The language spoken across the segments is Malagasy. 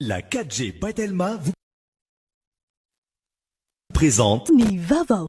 La 4G Patelma vous présente Ni Vavo.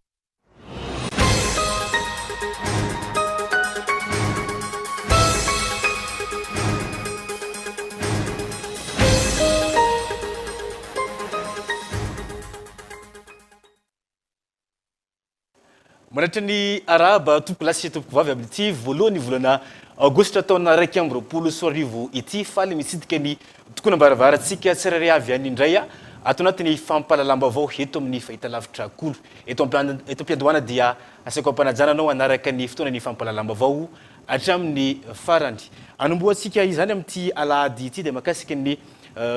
Manatra ny araba tompoko lasy tompoko vavy amin'ity voalohany volana aogositra taona 2020 ity faly mitsidika ny tokony ambaravarantsika tsirairay avy any indray ato anatin'ny fampalalam-baovao eto amin'ny fahitalavitra kolo eto am-piadohana dia asaiko ampanajana anao anaraka ny fotoana ny fampalalam-baovao hatramin'ny farany anomboantsika izany amin'ity alahady ity dia makasika ny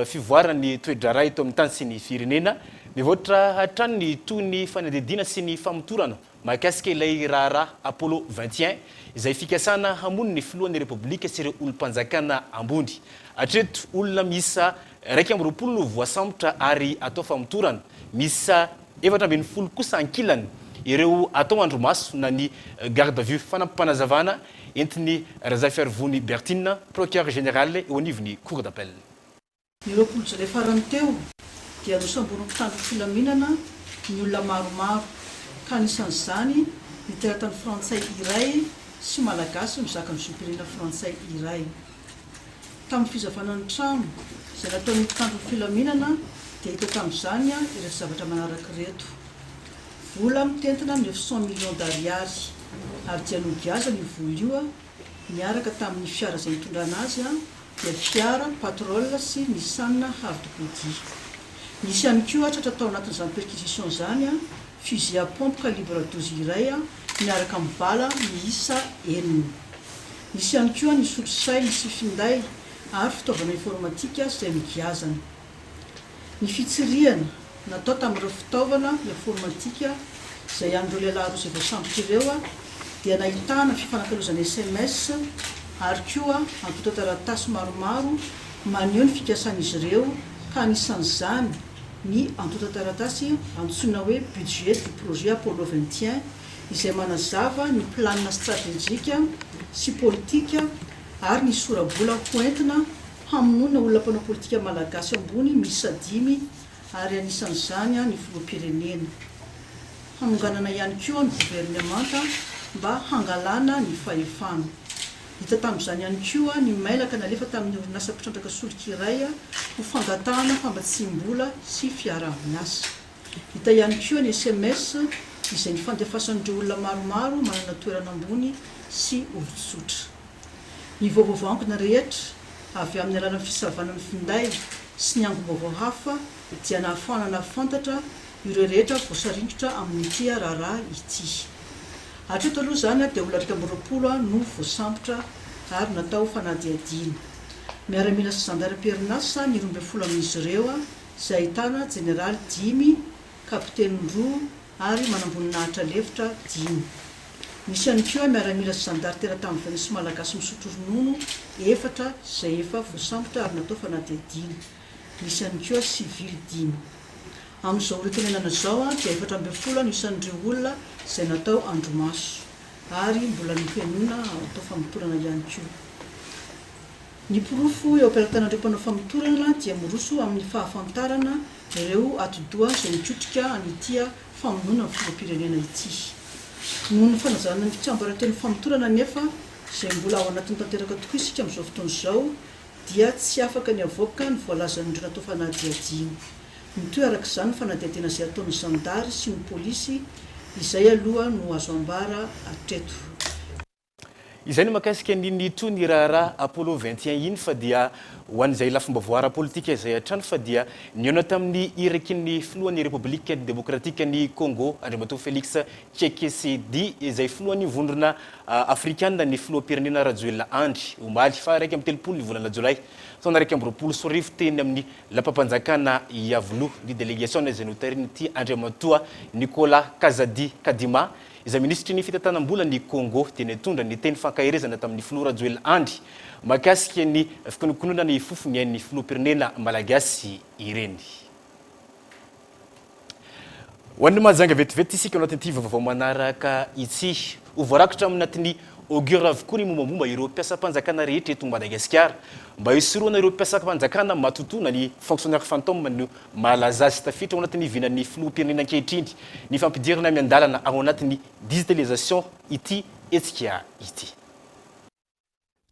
fivoarany toedrara eto amin'ny tany sy ny firenena mivoatra hatrany ny tony fanadidina sy ny famotorana mahakasika ilay raharaha Apollo 21 izay fikasana hamono ny filohan'ny Repoblika sy ireo olom-panjakana ambony. Hatreto olona misa 220 no voasambotra ary atao famotorana. Misa 720 kosa ankilany ireo atao andromaso na ny garde à vue fanampanazavana entiny Razafiarivony Bertine, procureur général eo anivon'ny cour d'appel. Ireo polisa rehefa farany teo dia nosamborin'ny mpitandro filaminana ny olona maromaro ka anisan'izany ny teratany frantsay iray sy malagasy mizaka ny zopirenena frantsay iray. Tamin'ny fizavanan'ny trano izay nataon'ny mpitandro filaminana dia hita tamin'izany ireo zavatra manaraka reto: vola mitentina 900 millions d'ariary ary dia nogiaza ny vola io miaraka tamin'ny fiara izay nitondrana azy dia fiara patrol sy Nissan Hardy. Nisy ihany koa tratra tao anatin'izany perquisition izany fusil à pompe calibre 12 iray miaraka amin'ny bala miisa 9. Nisy ihany koa ny solosay sy finday ary fitaovana informatika izay migiazana. Ny fitsiriana natao tamin'ireo fitaovana informatika izay andreo lehilahy roa izay voasambotra ireo dia nahitana fifanankalozana SMS ary koa antota taratasy maromaro maneho ny fikasan'izy ireo ka anisan'izany ny antota taratasy antsoina hoe budget du projet Apollo 21 izay manazava ny planina stratégique sy politika ary ny sorabola hoentina hamonoana olona mpanao politika malagasy ambony miisa 5 ary anisan'izany ny filoham-pirenena. Hanonganana ihany koa ny gouvernemanta mba hangalana ny fahefana. Hita tamin'izany ihany koa ny mailaka nalefa tamin'ny orinasa mpitrandraka solika iray ho fangatahana fambatsim-bola sy fiaraha-miasa. Hita ihany koa ny SMS izay nifandefasan'ireo olona maromaro manana toerana ambony sy olon-tsotra. Ny vaovaovangona rehetra avy amin'ny alalan'ny fisavanan'ny finday sy ny angom-baovao hafa dia nahafahana fantatra ireo rehetra voasarindrotra amin'ity raharaha ity. Hatreto aloha izany dia olona 220 no voasambotra ary natao fanadihadiana. Miaramila sy zandarim-perinasa ny 12 amin'izy ireo izay ahitana général 5, kapiteny 2 ary manambonina lefitra 5. Misy ihany koa miaramila sy zandary teratany vany sy malagasy misotro ronono 4 izay efa voasambotra ary natao fanadihadiana. Misy ihany koa civil 5. Amin'izao retenenana izao dia 420 no isan'ireo olona izay natao andromaso ary mbola nipenona atao famotorana ihany koa. Ny porofo eo am-pelatanan'ireo mpanao famotorana dia miroso amin'ny fahafantarana ireo atidoha izay mikotrika an'ity famonoana ny filoham-pirenena ity. Noho ny fanazarana ny fitsambaran-teny famotorana nefa izay mbola ao anatin'ny tanteraka tokoa isika amin'izao fotoana izao dia tsy afaka ny avoaka ny voalazan'ireo natao fanadihadiana. Mitoy araka izany fanadihadiana izay ataon'ny zandary sy ny polisy izay aloha no azo ambara hatreto. Izay no makasika ny tony raharaha Apollo 21 iny fa dia ho an'izay lafim-bavoara politika izay hatrany fa dia niona tamin'ny irakin'ny filohan'ny Repoblika Demokratika ny Congo Andriamatoa Félix Tshisekedi izay filohan'ny vondrona afrikana ny filoham-pirenena Rajoelina Andry omaly fa 1 ny volana Jolay taona 2020 teny amin'ny lapam-panjakana Yavulu ny délégation izay notarin'ity Andriamatoa Nicolas Kazadi Kadima izay ministry ny fitantanam-bola ny Congo dia nitondra ny teny fankahirezana tamin'ny filoha Rajoelina Andry makasika ny fikonokonona ny fofony ny filoham-pirenena malagasy ireny. Ho an'ny mahazanga vetivety isika anatin'ity vaovao manaraka ity ho voarakitra amin'ny augure avokoa ny mombamomba ireo mpiasam-panjakana rehetra eto Madagasikara mba hisoroana ireo mpiasam-panjakana matotona ny fonctionnaire fantôme no malaza sy tafiditra ao anatin'ny vinan'ny filoham-pirenena ankehitriny ny fampidirana miandalana ao anatin'ny digitalisation ity etsika ity.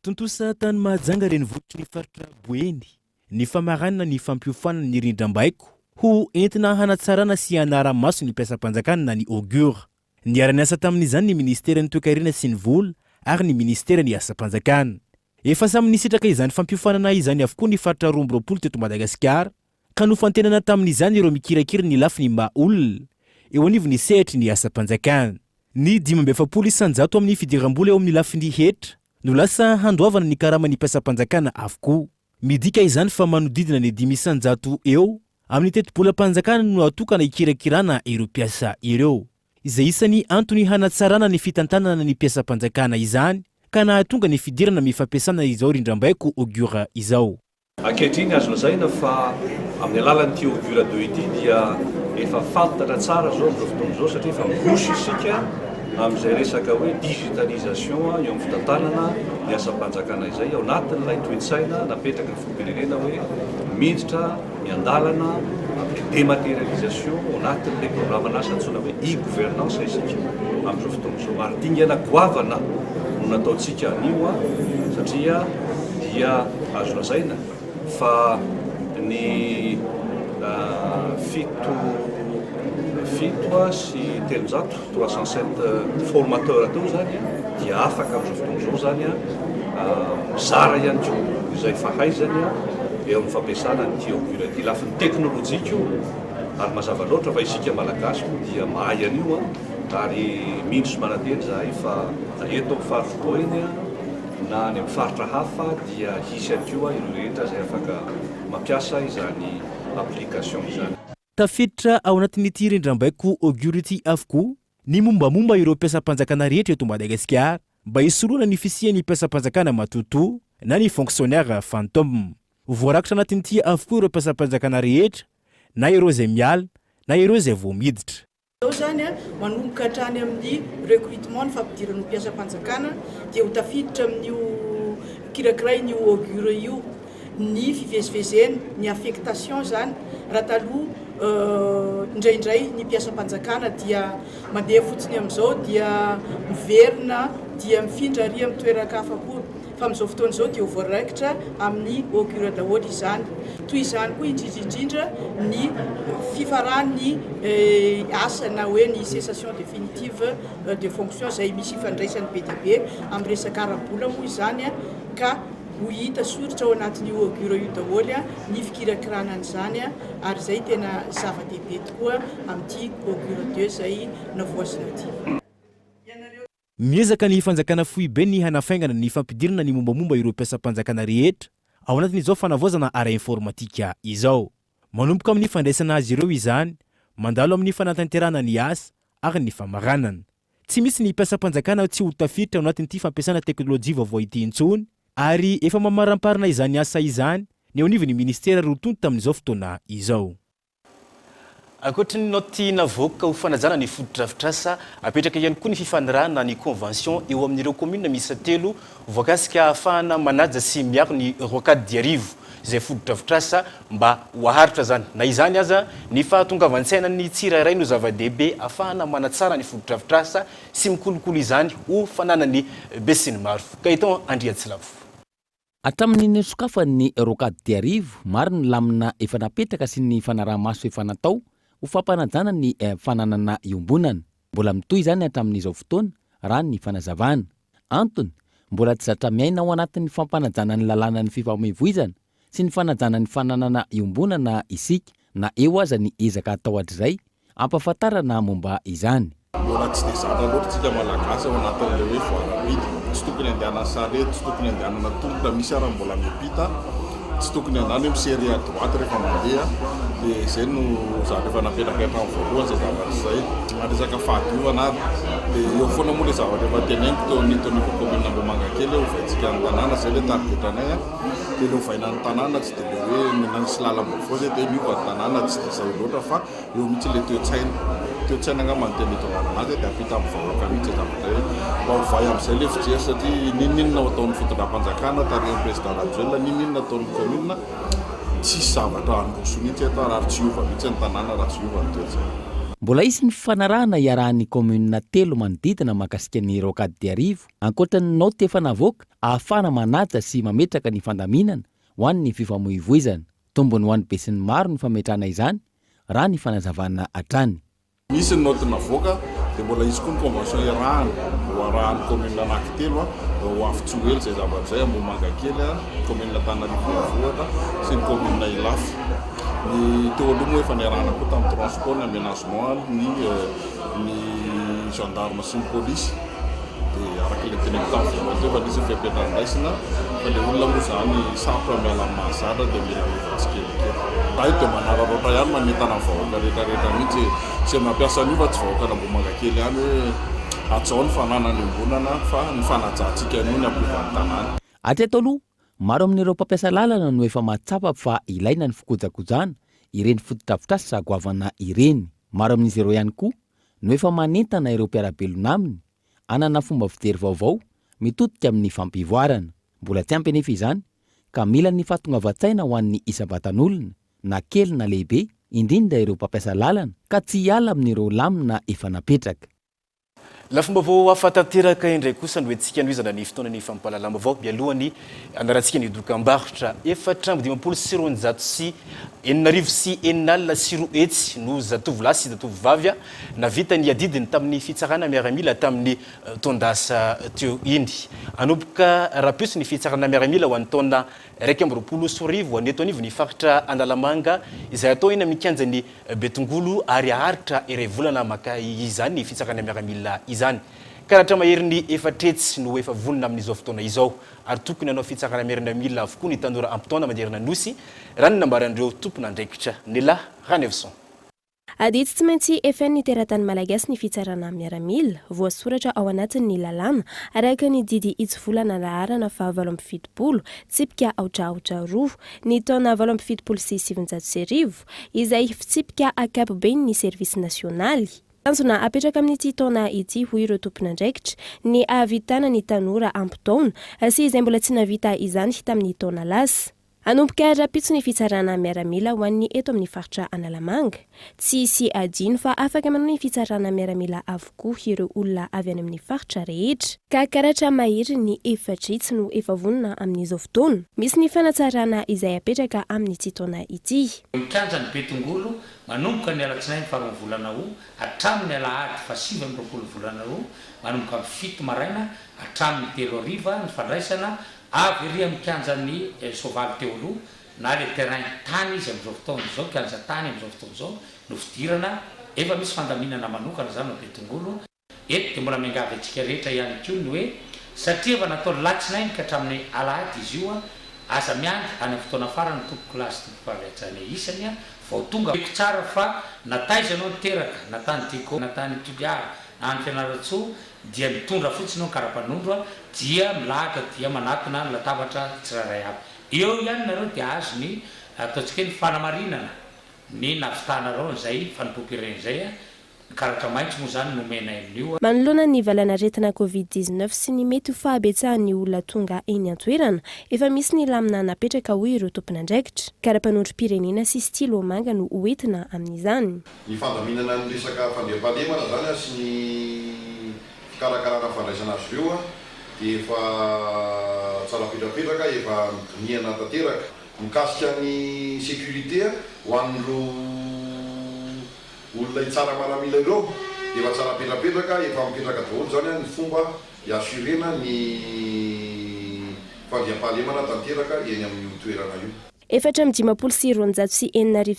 Tontosa tany Mahajanga renivohitry ny faritra Boeny ny famaranana ny fampiofanana ny rindram-baiko ho entina hanatsarana sy hanara-maso ny mpiasam-panjakana ny augure. Niara-niasa tamin'izany ny ministeran'ny toe-karena sy ny vola ary ny ministeran'ny asa-panjakana. Efa samy nisitraka izany fampiofanana izany avokoa ny faritra 12 teto Madagasikara ka nofantenana tamin'izany ireo mikirakira ny lafiny mba olona eo anivony ny sehatra ny asa-panjakana. Ny 17 isanjato amin'ny fidiram-bola eo amin'ny lafiny hetra no lasa handoavana ny karama ny mpiasam-panjakana avokoa. Midika izany fa manodidina ny 5 isanjato eo amin'ny teti-bolam-panjakana no atokana ikirakirana ireo mpiasa ireo. Izay isany antony hanatsarana ny fitantanana ny mpiasam-panjakana izany ka nahatonga ny fidirana mifampiasana izao rindram-baiko augure izao. Ankehitriny azo lazaina fa amin'ny alalan'ity augure 2 ity dia efa fantatra tsara zao amin'izao fotoana izao satria efa mibosy isika amin'izay resaka hoe digitalisation eo amin'ny fitantanana ny asa-panjakana izay ao anatin'ilay toe-tsaina napetraka ny filoham-pirenena hoe miditra miandalana amin'ny dématérialisation ao anatin'ilay programme asa antsoina hoe e-gouvernance isika amin'izao fotoana izao ary dingana goavana no nataontsika anio satria dia azo lazaina fa ny fito sy 307 formateur atao zany dia afaka amin'izao fotoana izao zany mizara ihany koa izay fahaizany eo amin'ny fampiasana nyity augure ity lafin'ny teknôlôjika io ary mazava loatra fa isika malagasy dia mahay anio ary mindro sy manateny zahay fa eto amin'ny faritra Boeny na any amin'ny faritra hafa dia hisy ihany koa ireo rehetra izay afaka mampiasa izany application izany. Tafiditra ao anatin'ity rindram-baiko augure ity avokoa ny mombamomba ireo mpiasam-panjakana rehetra eto Madagasikara mba hisoroana ny fisian'ny mpiasam-panjakana matoto na ny fonctionnaire fantôme. Voarakitra anatin'ity avokoa ireo mpiasam-panjakana rehetra na ireo izay miala na ireo izay vao miditra. Zao zany manomboka hatrany amin'ny recrutement ny fampidiran'ny mpiasam-panjakana dia ho tafiditra amin'io kirakiray ny augure io ny fivezivezeny ny affectation zany raha taloha indraindray ny mpiasam-panjakana dia mandeha fotsiny amin'izao dia miverina dia mifindra ary amin'ny toeran-kafa koa fa amin'izao fotoana izao dia ho voaraikitra amin'ny augure daholo izany. Toy izany koa indrindra ny fifaran'ny asa na hoe ny cessation définitive de fonction izay misy ifandraisan'ny be dia be amin'ny resaka ara-bola moa izany ka ho hita soritra ao anatin'ny augure io daholo ny fikirakirana an'izany ary izay tena zava-dehibe tokoa amin'ity augure 2 izay navoasina ity. Miezaka ny fanjakana foibe ny hanafaingana ny fampidirana ny mombamomba ireo mpiasam-panjakana rehetra ao anatin'izao fanavoazana ara-informatika izao. Manomboka amin'ny fandraisana azy ireo izany mandalo amin'ny fanatanterana ny asa ary ny famaranana. Tsy misy ny mpiasam-panjakana tsy ho tafiditra ao anatin'ity fampiasana teknôlôjia vaovao ity intsony ary efa mamaramparina izany asa izany ny ao anivon'ny ministera rotonto tamin'izao fotoana izao. Ankoatra ny noty navoaka ho fanajana ny foto-drafitrasa apetraka ihany koa ny fifanarahana ny convention eo amin'ireo commune misy 3 voakasika ahafahana manaja sy miaro ny rocade diarivo izay foto-drafitrasa mba hoaharitra zany na izany aza ny fahatongavan-tsaina ny tsirairay no zava-dehibe ahafahana manatsara ny foto-drafitrasa sy mikolokolo izany ho fananany besiny maro ka itao Andriatsilavo. Atramin'ny sokafan'ny rocade diarivo maro ny lamina efa napetraka sy ny fanaraha-maso efa natao ho fampanajana ny fananana iombonana. Mbola mitoy izany hatramin'izao fotoana raha ny fanazavana. Antony mbola tsy zatra miaina ao anatin'ny fampanajana ny lalàna ny fifamoivoizana sy ny fanajana ny fananana iombonana isika na eo aza ny ezaka atao hatr'izay ampahafantarana momba izany. Mbola tsy dia zatra loatra tsika malagasy ao anatin'ilay hoe voaramity. Tsy tokony andehanana sarety, tsy tokony andehanana tongotra misy ary mbola miampita. Tsy tokony andany hoe misery à droite rehefa mandeha dia izay no za rehefa napetraka hatrany voalohany izay zavatra izay. Resaka fahadiovana ary dia eo foana moa le zavatra efa teneniko teo an'itony commune Ambohimanga kely ovaintsika ny tanàna zay le targetranay a dia le ovaina ny tanàna tsy dia le hoe nanisy lalam-baovao zay dia miova ny tanàna tsy dia zay loatra fa eo mihitsy le toe-tsaina nga mantena itonana anazy dia apita amin'ny vahoaka mihitsy zavatra hoe mba hovay amin'izay le fijery satria ninninona ataon'ny fitondram-panjakana tarehan'ny président Rajoelina ninninona ataon'ny commune tsisy zavatra androso mihitsy eto raha tsy iova mihitsy ny tanàna raha tsy iova ny toe-tsaina. Mbola isy ny fanarahana iarahan'ny komuna telo manodidina mahakasika ny Rocade d'Arivo ankoatra ny note efa navoaka ahafana manaja sy mametraka ny fandaminana ho an'ny fifamoivoizana. Tombony ho an'ny besin'ny maro ny fametrahana izany raha ny fanazavana hatrany. Misy ny note navoaka dia mbola izy koa ny convention iarahana ho arahan'ny commune anankitelo ho Afitsoely zay zavatra zay Ambohimanga kely commune Antananarivo Renivohitra sy ny commune Ilafy. Ny teo aloha moa efa niarahana koa tamin'ny transport ny aménagement ny gendarme sy ny polisy dia araka le teneniko tamin'ny voalohany teo fa nisy fiampianaranaisina fa le olona moa zany sarotra miala amin'ny mahazatra dia mila mivatsikelikely. Raha io dia manararoatra ihany manentana ny vahoaka rehetrarehetra mihitsy sy mampiasa an'io fa tsy vahoaka ny Ambohimanga kely ihany hoe atsao ny fananany ombonana fa ny fanajantsika an'io ny ampiovan'ny tanàna. Hatreto aloha maro amin'ireo mpampiasa lalana no efa mahatsapa fa ilaina ny fikojakojana ireny fotodrafitrasa sa goavana ireny. Maro amin'izy ireo ihany koa no efa manentana ireo mpiarabelona aminy anana fomba fijery vaovao mitodika amin'ny fampivoarana. Mbola tsy ampy anefa izany ka mila ny fahatongavan-tsaina ho an'ny isan-batan'olona na kely na lehibe indrindra ireo mpampiasa lalana ka tsy hiala amin'ireo lamina efa napetraka. La fomba vao afatanteraka indray kosa no etsika anoizana ny fotoana ny fampalalama vao mialohany anarantsika ny dokam-barotra efatra amby 900 sy 8,9 sy 4 hetsy no zatovolahy sy zatovovavy navita ny adidiny tamin'ny fitsarana miaramila tamin'ny taondasa teo iny. Anomboka rapiso ny fitsarana miaramila ho an'ny taona 2020 ho aneto anivo ny faritra Analamanga izay atao ina mikanja ny Betongolo ary aharitra iray volana maka izany ny fitsarana miaramila izany. Karatra maherin'ny efatretsy no efa vonona amin'izao fotoana izao ary tokony anao fitsarana miaramila avokoa ny tanora ampitaona manderina nosy raha ny nambarandreo tompona andraikitra Nela Ranevson. Aditsy tsy maintsy efa ny teratany malagasy ny fitsarana miaramila voasoratra ao anatin'ny lalàna araka ny didy itsivolana laharana fa 770 tsipika aotraotra roa ny taona 770 sy 700 izay fitsipika akapobe ny service nasionaly. Tanjona apetraka amin'ity taona ity ho ireo tompona andraikitra ny ahavitana ny tanora ampitaona sy izay mbola tsy navita izany tamin'ny taona lasa. Anomboka rapitso ny fitsarana miaramila ho an'ny eto amin'ny faritra Analamanga. Tsy adino fa afaka manao ny fitsarana miaramila avokoa ireo olona avy any amin'ny faritra rehetra. Ka karatra mahery ny efatritsy no efa vonona amin'izao fotoana. Misy ny fanatsarana izay apetraka amin'ity taona ity. Mikanja ny Betongolo manomboka ny alatsinainy faharoa volana ho hatramin'ny alahady fa 7 volana ho manomboka amin'ny 7 maraina hatramin'ny 3 hariva ny fandraisana avy ery mikanja ny soavaly teo aloha na le terrain tany izy amin'izao fotoana izao kanja tany amin'izao fotoana izao no fidirana efa misy fandaminana manokana zany ao Betongolo. Eto dia mbola miangavy antsika rehetra ihany koa ny hoe satria efa natao latsinainy ka hatramin'ny alahady izy io aza miandry any amin'ny fotoana farany tompoko lasy tompoko avy hatrany isany vao tonga eko tsara fa nataizanao niteraka natany Tiko natany Toliara na ny Fianaratsoa dia mitondra fotsiny ao karapanondro dia milahatra dia manatona ny latabatra tsiraray aby. Eo ihany nareo dia azo ny ataontsika ny fanamarinana ny navitanareo izay fanompoam-pirenena izay karatra maitso moa zany nomena amin'io. Manoloana ny valanaretina COVID-19 sy ny mety ho fahabetsahan'ny olona tonga eny an-toerana efa misy ny lamina napetraka ho ireo tompona andraikitra. Karapanondrom-pirenena sy stilo manga no hoentina amin'izany. Ny fandaminana ny resaka fandriam-pahalemana zany sy ny fikarakarana fandraisana azy ireo dia efa tsara petrapetraka efa miana tanteraka mikasika ny sécurité ho an'ireo olona itsara maramila ireo dia efa tsara petrapetraka efa mipetraka daholo zany ny fomba hiasurena ny fandriam-pahalemana tanteraka eny amin'ny toerana io. 4,9 sy 8,9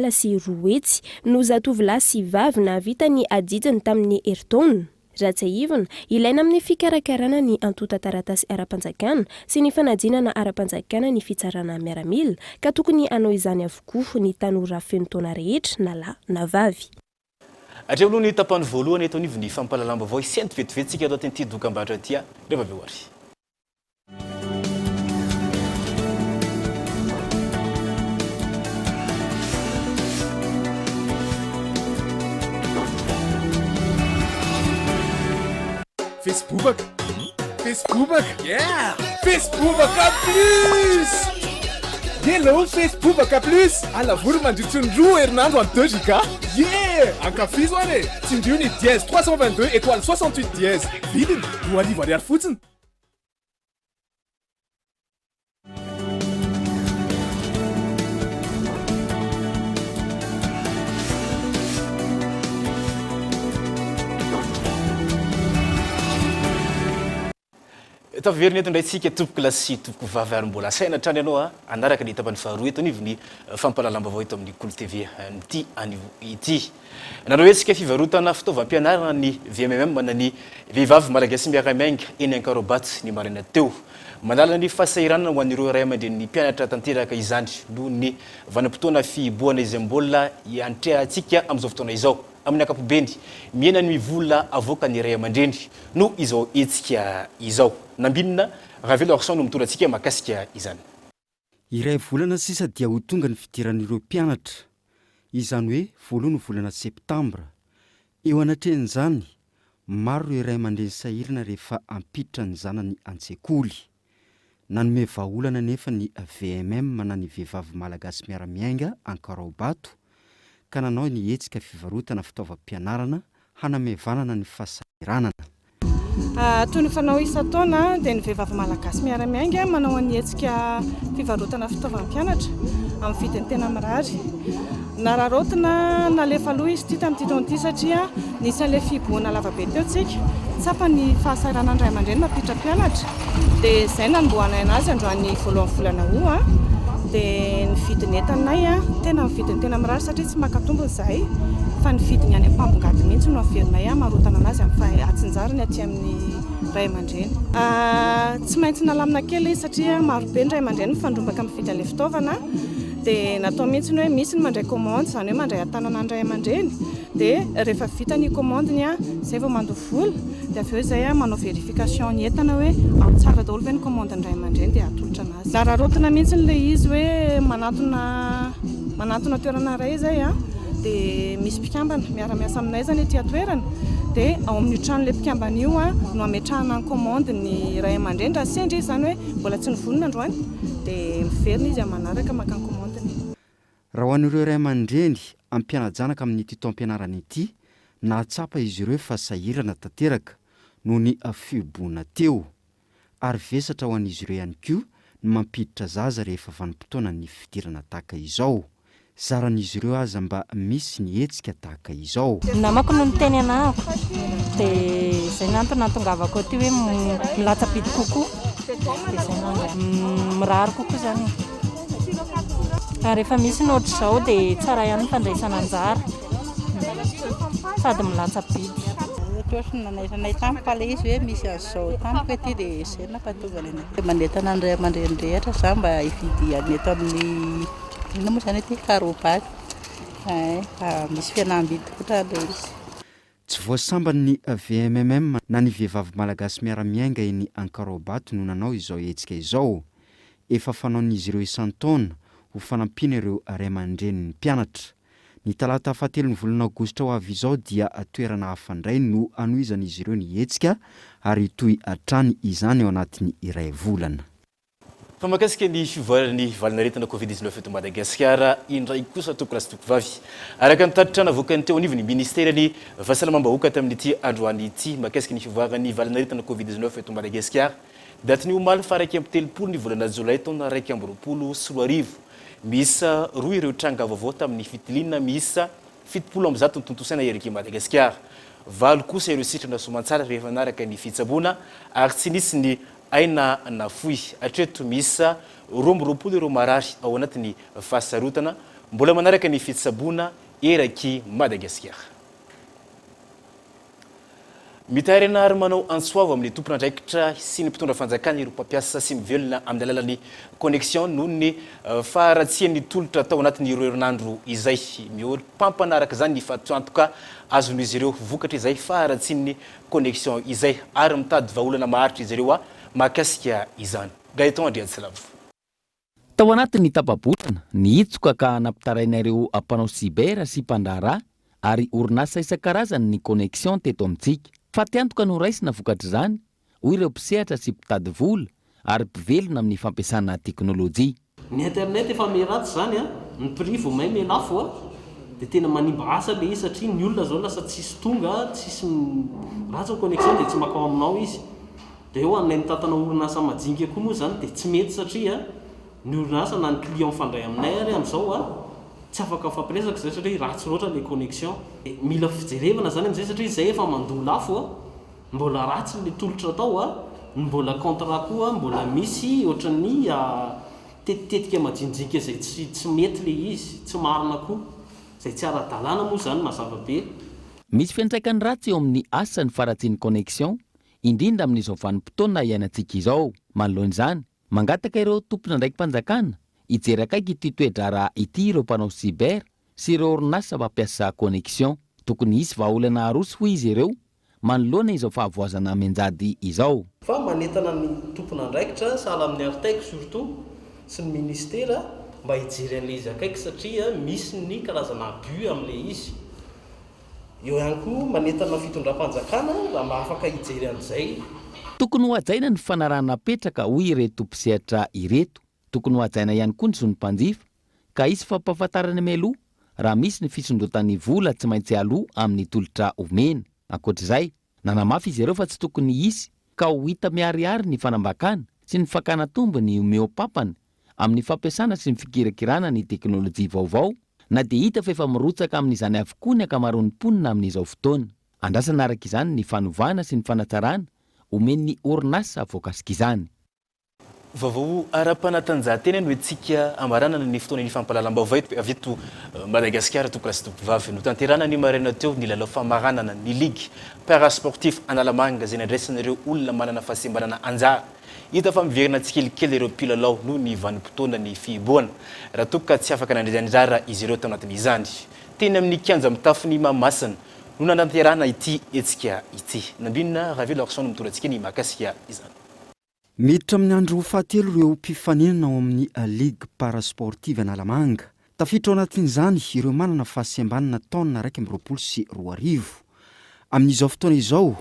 sy 4 hetsy no zatovolahy sy vavy navita ny adidiny tamin'ny eritaona. Raha tsy ahivana, ilaina amin'ny fikarakarana ny antota taratasy ara-panjakana sy ny fanadinana ara-panjakana ny fitsarana miaramila ka tokony anao izany avokoa ny tanora feno taona rehetra na lahy na vavy. Atreo aloha ny tapany voalohany eto anivony fampalalamba vao isento vetivetsika atao tenty dokam-barotra tia rehefa avy oary. Facebook. Yeah. Facebook plus. Hello Facebook plus. Alla volo mandritron-droa herinandro en 2 giga. Yeah. Ankafizo ane. Tsindriony dièse 322 étoile 68 dièse. Vidiny 2,000 ariary fotsiny. Taverny eto ndraitsika tompoko lasy tompoko vavy ary mbola saina trany ianao anaraka ny tapany faharoa eto anivony fampalalamba eto amin'ny Kolo TV ity anivo ity. Nanao etsika fivarotana fitaovam-pianarana ny VMM manany vehivavy malagasy miaramiainga eny Ankarobato ny marina teo. Manala ny fahasahiranana ho an'ireo ray aman-dreniny mpianatra tanteraka izany noho ny vanim-potoana fiboana izay mbola iantrehantsika amin'izao fotoana izao. Amin'ny ankapobeny miena ny mivola avoaka ny ray aman-dreny no izao etsika izao. Nambinina Ravelo Arsan no mitorantsika makasika izany. Iray volana sisa dia ho tonga ny fidiran'ireo mpianatra. Izany hoe voalohany volana septambra. Eo anatrehan'izany maro ireo ray aman-dreny sahirana rehefa ampiditra ny zanany an-tsekoly. Nanome vahaolana nefa ny VMM manany vehivavy malagasy miara-miainga Ankarobato ka nanao ny etsika fivarotana fitaovam-pianarana hanamevanana ny fahasahiranana. Toy ny fanao isan-taona dia ny vehivavy malagasy miara-miainga manao ny etsika fivarotana fitaovam-pianatra amin'ny vidiny tena mirary. Nararotina nalefa aloha izy ity tamin'ity taona ity satria nisy an'ilay fiboana lavabe teo tsika tsapa ny fahasahiranana ray aman-dreny mampiditra mpianatra dia izay nanomboana anazy androany voalohan'ny volana ho dia ny vidiny entanay tena vidiny tena mirary satria tsy makatombony izahay fa ny vidiny any am-pambongady mihitsy no averinay marotana anazy amin'ny atsinjarany aty amin'ny ray aman-dreny. Tsy maintsy nalamina kely izy satria marobe ny ray aman-dreny mifandrombaka amin'ny vidin'ilay fitaovana dia natao mihitsy ny hoe misy ny mandray commande izany hoe mandray an-tanana ny ray aman-dreny dia rehefa vita ny commandeny izay vao mandoha vola dia avy eo izay manao verification ny entana hoe ao tsara daholo ve ny commande ny ray aman-dreny dia atolotra anazy. Nararotina mihitsy n'ilay izy hoe manatona toerana iray izay dia misy mpikambana miara-miasa aminay zany ety atoerana dia ao amin'ny trano ilay mpikambana io no ametrahana ny commande ny ray aman-dreny raha sendra izy izany hoe mbola tsy nivonona androany dia miverina izy manaraka maka ny commandeny. Raha ho an'ireo ray aman-dreny ampianajanaka amin'ity taom-pianarana ity nahatsapa izy ireo fasahirana tanteraka noho ny fiboana teo ary vesatra ho an'izy ireo ihany koa ny mampiditra zaza rehefa vanim-potoana ny fidirana tahaka izao. Zaran'izy ireo aza mba misy ny etsika tahaka izao. Namako no niteny anako dia izay natongavako aty hoe milatsa-bidy kokoa mirary kokoa izany. Rehefa misy ny ohatr'izao dia tsara ihany ny fandraisana anjara sady milatsa-bidy. Nanay tampoka ilay izy hoe misy azao tampoka ety dia izay nampahatonga anay. Manentana ny ray aman-dreny rehetra izany mba hividy any eto amin'ny ina moa izany ety Karobato. Misy fihenam-bidy koa ilay izy. Tsy voasambany VMM na ny vehivavy malagasy miara-miainga eny Ankarobato no nanao izao etsika izao. Efa fanaon'izy ireo isan-taona ho fanampiana ireo ray aman-dreny ny mpianatra. Ny talata 7 volana Aogositra ho avy izao dia toerana hafandray no anohizan'izy ireo ny etsika ary toy hatrany izany ao anatin'ny iray volana. Fa makasika ny fivoarany valinaretina Covid-19 eto Madagasikara indray kosa tompoko lasy tompoko vavy. Araka ny taritrana avoakany teo anivony ministerany fahasalamam-bahoaka tamin'ity androany ity makasika ny fivoarany valinaretina Covid-19 eto Madagasikara. Datiny omaly fa 1 ny volana Jolay taona 2024. Misa roa ireo tranga vaovao tamin'ny fitilina misa 70 ny tontosaina eriky Madagasikara. Valo kosa ireo sitrana somantsara rehefa naraka ny fitsaboana ary tsy nisy ny aina nafoy atreto misa 20 ireo marary ao anatin'ny fahasarotana mbola manaraka ny fitsaboana eraky Madagasikara. Mitarina ary manao ansoavo amin'ny tompona andraikitra sy ny mpitondra fanjakana ireo mpampiasa sy mivelona amin'ny alalan'ny connexion noho ny faharatsian'ny tolotra tao anatin'ireo herinandro izay mihoampampana araka izany fa en tout cas azon'izy ireo vokatra izay faharatsian'ny connexion izay ary mitady vahaolana maharitra izy ireo mahakasika izany. Gaëtan Andriantsilavy. Tao anatin'ny tapabolana nihitsoka ka nampitarainareo mpanao sibera sy mpandrara ary orinasa isan-karazany ny connexion teto amintsika. Fa tiantoka no raisina vokatra izany hoy ireo mpisehatra sy mpitady vola ary mpivelona amin'ny fampiasana teknôlôjia. Ny internet efa meratsy zany ny prix vao may melafo dia tena manimba asa le izy satria ny olona zao lasa tsisy tonga tsisy ratsy connexion dia tsy makao aminao izy. Dia eo anay mitatana orinasa majinika koa moa zany dia tsy mety satria ny orinasa na ny client mifandray aminay ary amin'izao tsy afaka fampiresaka zay satria ratsy loatra le connexion. Mila fijerevana zany amin'izay satria izay efa mandoa lafo mbola ratsy le tolotra tao mbola contrat koa mbola misy ohatran'ny tetitetika majinjinika izay tsy mety le izy tsy marina koa izay tsy ara-dalàna moa zany mazava be. Misy fiantraikany ratsy eo amin'ny asa ny faratsian'ny connexion indrindra amin'izao vanim-potoana iainantsika izao. Manoloan'izany mangataka ireo tompona ndraiky mpanjakana hijery akaiky ity toedrara ity ireo mpanao cyber sy ireo orinasa mampiasa connexion. Tokony hisy vahaolana aroso hoy izy ireo manoloana izao fahavoazana menjady izao. Fa manentana ny tompona andraikitra sahala amin'ny artaiko surtout sy ny ministera mba hijery an'le izy akaiky satria misy ny karazana abus amin'le izy. Eo ihany koa manentana fitondram-panjakana raha mba afaka hijery an'izay. Tokony ho hajaina ny fanarahana petraka hoy ireto mpisehatra ireto. Tokony ho hajaina ihany koa ny zon'ny mpanjifa ka hisy fampahafantarana mialoha raha misy ny fisondrotan'ny vola tsy maintsy aloha amin'ny tolotra omena. Ankoatr'izay nanamafy izy ireo fa tsy tokony hisy ka ho hita miharihary ny fanambakana sy ny fakana tombo ny homeopampana amin'ny fampiasana sy ny fikirakirana ny teknôlôjia vaovao na dia hita fa efa mirotsaka amin'izany avokoa ny akamaroan'ny mponina amin'izao fotoana. Andrasana araka izany ny fanovana sy ny fanatsarana omen'ny orinasa voakasika izany. Vaovao ara-panatanjahantena no etsika amaranana ny fotoana ny fampahalalam-baovao avy eto Madagasikara tokony sy tovovavy no tanterana ny maraina teo ny lalao famaranana ny ligue parasportif Analamanga izay nandraisan'ireo olona manana fahasembanana anjara. Hita fa miverina tsikelikely ireo mpilalao noho ny vanim-potoana ny fiboana raha toka tsy afaka nandray anjara izy ireo tao anatin'izany. Teny amin'ny kianja mitafy ny Mahamasina no nananterana ity etsika ity. Nambinina Ravelo Arson mitondra antsika ny mahakasika izany. Miditra amin'ny andro fahatelo ireo mpifaninana ao amin'ny ligue parasportive Analamanga. Tafiditra ao anatin'izany ireo manana fahasembanana taona 2024. Amin'izao fotoana izao,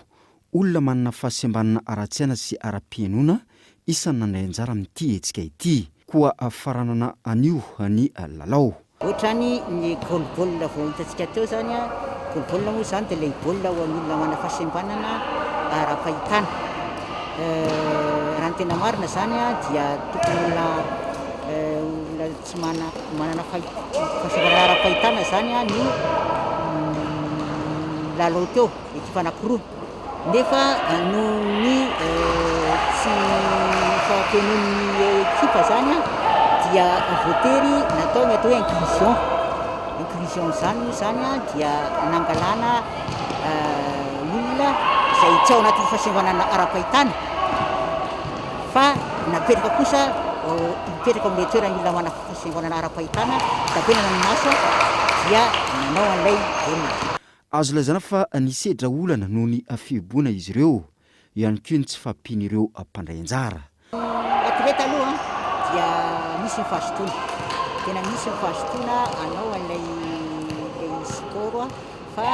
olona manana fahasembanana ara-tsaina sy ara-pianona isan'ny nandray anjara amin'ity etsika ity. Koa faranana anio ny lalao. Ohatrany ny goalball vao hitantsika teo zany goalball moa zany dia ilay baolina ho an'ny olona manana fahasembanana ara-pahitana. Raha ny tena marina zany dia tokony olona tsy manana fahasembanana ara-pahitana zany ny lalao teo ekipa anankiroa. Nefa noho ny tsy fahampianon'ny ekipa zany dia voatery natao ny atao hoe inclusion zany dia nangalana olona izay tsy ao anatin'ny fahasembanana ara-pahitana fa napetraka kosa mipetraka amin'ny toerana olona manana fahasembanana ara-pahitana tapenana ny maso dia nanao an'ilay baolina. Azo lazaina fa nisedra olana noho ny fiboana izy ireo ihany koa ny tsy fampiany ireo mpandray anjara. Atleta aloha dia misy ny fahasotoana. Tena misy ny fahasotoana anao an'ilay sport fa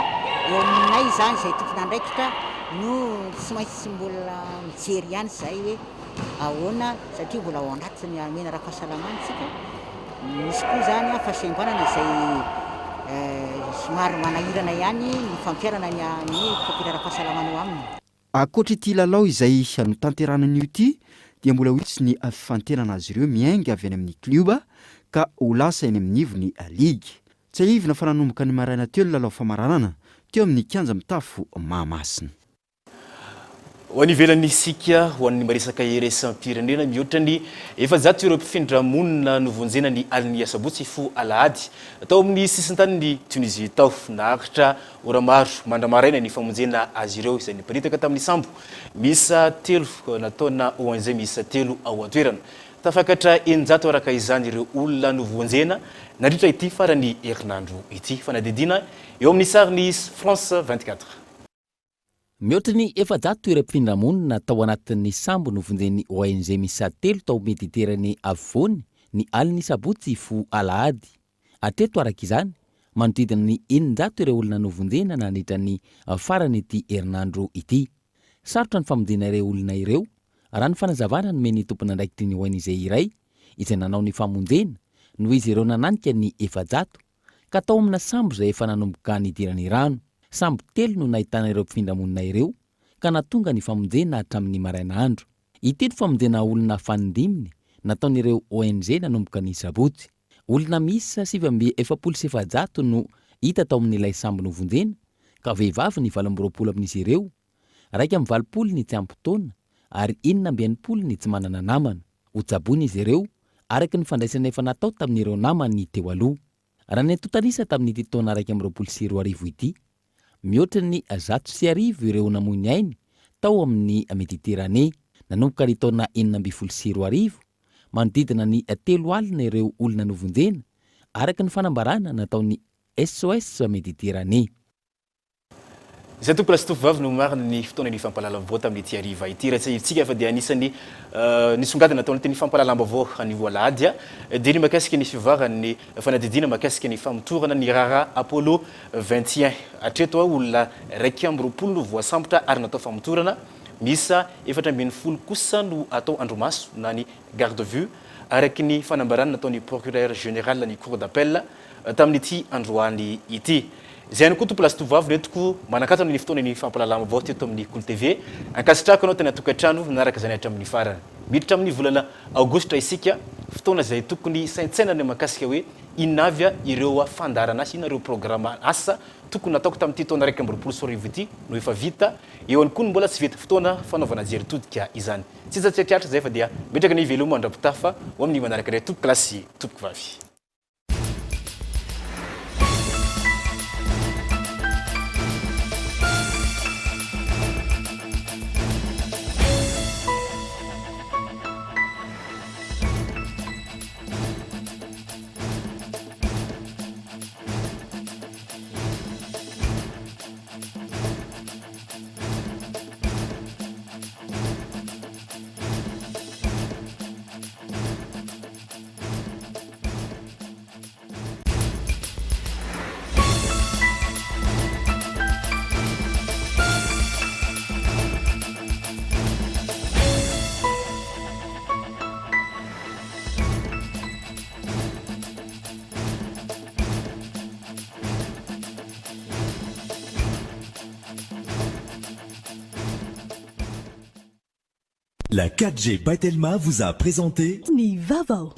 eo aminay zany izay tompona andraikitra no tsy maintsy mbola mijery ihany izay hoe ahoana satria mbola ao anatiny amena ara-pahasalamantsika. Misy koa zany fahasembanana izay somary manahirana ihany ny fampiarana ny fampiarana ara-pahasalamana eo aminy. Ankoatra ity lalao izay no tanteranan'io ity dia mbola hoitsy ny fifantenana azy ireo miainga avy any amin'ny kluba ka ho lasa eny amin'ny ivony ligue. Tsy ahivina fa nanomboka ny maraina teo ny lalao famaranana teo amin'ny kianja mitafo Mahamasina. ho an'ny ivelany isika ho an'ny maresaka iresampirenena mihoatra ny efajato ireo mpifindra-monina novonjena ny aliny asabotsy fo alahady atao amin'ny sisintany ny Tunisie tao naharitra ora maro mandramaraina ny famonjena azy ireo izay niparitaka tamin'ny sambo misa telo nataona ONG misa telo ao atoerana tafakatra enjato araka izany ireo olona novonjena nandritra ity farany herinandro ity fanadidina eo amin'ny sariny France 24. Mihoatra ny efajato ireo mpifindra-monina tao anatin'ny sambo novonjen'ny ONG misa telo tao Mediterane afovoany ny aliny sabotsy fo alahady. Atreto araka izany manodidina ny 900 ireo olona novonjena nandritra ny farany ity herinandro ity. Sarotra ny famonjena ireo olona ireo raha ny fanazavana nomeny tompon'andraikitry ny ONG iray izay nanao ny famonjena noho izy ireo nananika ny efajato ka tao amina sambo izay efa nanomboka nidirany rano. Sambo telo no nahitana ireo mpifindra-monina ireo ka natonga ny famonjena hatramin'ny maraina andro. Ity famonjena olona fanindiminy nataon'ireo ONG nanomboka ny sabotsy. Olona misa 770 no hita tao amin'ilay sambo novonjena ka vehivavy ny 20 amin'izy ireo, 120 ny tsy ampy taona ary 9 ny tsy manana namana. Hotsaboina izy ireo araka ny fandraisana efa natao tamin'ireo namany teo aloha. Raha ny totalisa tamin'ity taona 2024 ity, mihoatra ny 110 ireo namoy ainy tao amin'ny Mediterane nanomboka ny taona 2024 manodidina ny 3 alina ireo olona novonjena araka ny fanambarana nataon'ny SOS Mediterane. Izay tompoko lasitofo no marina ny fotoana ny fampalalam-baovao tamin'ity hariva ity raha tsy itsika fa dia anisany nisongadina ataon'ny teny fampalalam-baovao anio alahady dia ny makasika ny fivarany fanadidina makasika ny famotorana ny rara Apollo 21 atreto olona 120 no voasambotra ary natao famotorana misa 420 kosa no atao andromaso na ny garde vue araky ny fanambarana nataon'ny procureur général ny cour d'appel tamin'ity androany ity. Zay koa tompo lasitofo netiko manakatana ny fotoana ny fampalalam-baovao teto amin'ny Cool TV ankasitrako anao tena tokantrano naraka zany hatramin'ny farany miditra amin'ny volana aogositra isika fotoana zay tokony saintsainany makasika hoe inavya ireo fandarana asa ireo programa asa tokony nataoko tamin'ity taona 2024 ity no efa vita eo any koa mbola tsy vita fotoana fanaovana jeritodika izany tsy tsatsiakiatra zay fa dia metraka ny velomo andrapitafa ho amin'ny manaraka iray toko klasy topoko vavy. La 4G by Telma vous a présenté Ni Vavao.